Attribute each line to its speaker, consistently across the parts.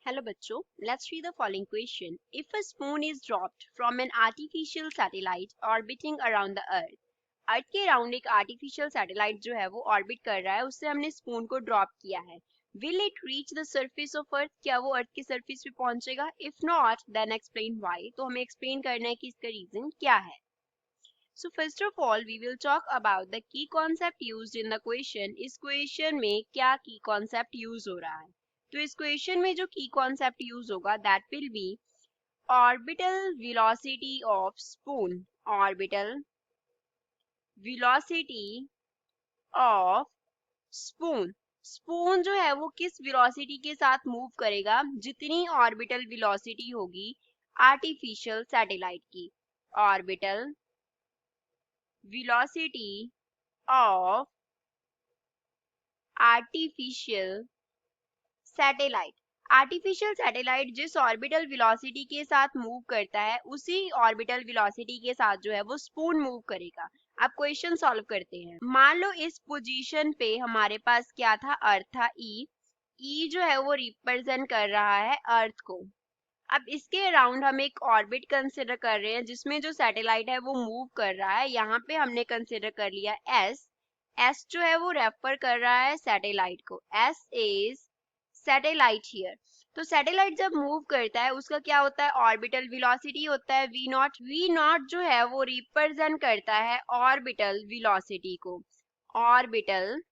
Speaker 1: Hello बच्चों, let's read the following question. If a spoon is dropped from an artificial satellite orbiting around the Earth, अर्थ के around एक artificial satellite जो है वो orbit कर रहा है, उससे हमने स्पून को ड्रॉप किया है. Will it reach the surface of earth? क्या वो अर्थ के सरफेस पे पहुंचेगा? If not then explain why. तो हमें एक्सप्लेन करना है कि इसका रीजन क्या है. So first of all we will talk about the key concept used in the question. इस क्वेश्चन में क्या की कॉन्सेप्ट यूज हो रहा है? तो इस क्वेश्चन में जो की कॉन्सेप्ट यूज होगा that will be orbital velocity of spoon. Orbital velocity of spoon. Spoon जो है वो किस वेलोसिटी के साथ मूव करेगा? जितनी ऑर्बिटल वेलोसिटी होगी आर्टिफिशियल सैटेलाइट की. Orbital velocity of artificial satellite. Artificial satellite जिस ऑर्बिटल वेलोसिटी के साथ मूव करता है उसी ऑर्बिटल वेलोसिटी के साथ जो है वो स्पून मूव करेगा. अब क्वेश्चन सॉल्व करते हैं. मान लो इस पोजीशन पे हमारे पास क्या था? अर्थ था. ई जो है वो रिप्रेजेंट कर रहा है अर्थ को. अब इसके अराउंड हम एक ऑर्बिट कंसिडर कर रहे हैं जिसमें जो सैटेलाइट है वो मूव कर रहा है. यहाँ पे हमने कंसिडर कर लिया एस जो है वो रेफर कर रहा है सैटेलाइट को. S is satellite here. तो सैटेलाइट जब मूव करता है उसका क्या होता है? ऑर्बिटल वेलोसिटी होता है वी नॉट. वी नॉट जो है वो रिप्रेजेंट करता है ऑर्बिटल वेलोसिटी को. ऑर्बिटल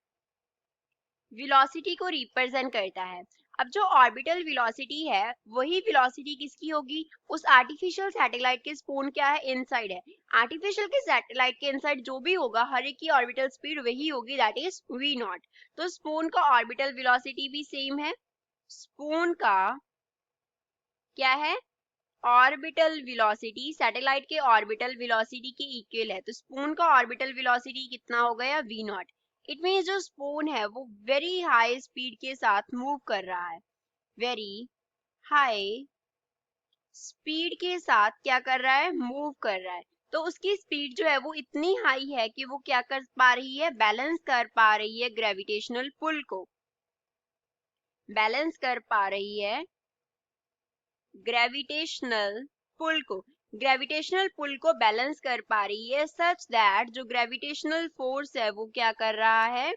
Speaker 1: वेलोसिटी को रिप्रेजेंट करता है. अब जो ऑर्बिटल वेलोसिटी है वही वेलोसिटी किसकी होगी? उस आर्टिफिशियल सैटेलाइट के स्पून क्या है? इनसाइड है. आर्टिफिशियल के सैटेलाइट के इनसाइड जो भी होगा हर एक की ऑर्बिटल स्पीड वही होगी दैट इज वी नॉट. तो स्पून का ऑर्बिटल वेलोसिटी भी सेम है. स्पून का क्या है? ऑर्बिटल वेलोसिटी सैटेलाइट के ऑर्बिटल वेलोसिटी के इक्वल है. तो स्पून का ऑर्बिटल वेलोसिटी कितना हो गया? V naught. इट मीन्स जो स्पून है वो वेरी हाई स्पीड के साथ मूव कर रहा है. वेरी हाई स्पीड के साथ क्या कर रहा है? मूव कर रहा है. तो उसकी स्पीड जो है वो इतनी हाई है कि वो क्या कर पा रही है? बैलेंस कर पा रही है ग्रेविटेशनल पुल को. बैलेंस कर पा रही है ग्रेविटेशनल पुल को. ग्रेविटेशनल पुल को बैलेंस कर पा रही है सच दैट जो ग्रेविटेशनल फोर्स है वो क्या कर रहा है?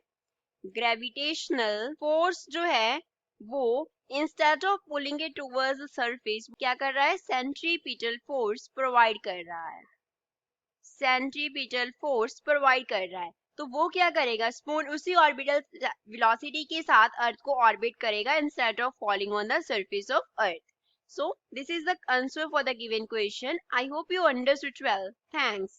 Speaker 1: ग्रेविटेशनल फोर्स जो है वो instead of pulling it towards the surface क्या कर रहा है? सेंट्रीपिटल फोर्स प्रोवाइड कर रहा है. सेंट्रीपिटल फोर्स प्रोवाइड कर रहा है. तो वो क्या करेगा? स्पून उसी ऑर्बिटल वेलोसिटी के साथ अर्थ को ऑर्बिट करेगा instead of falling on the surface of earth. So this is the answer for the given question. I hope you understood well. Thanks.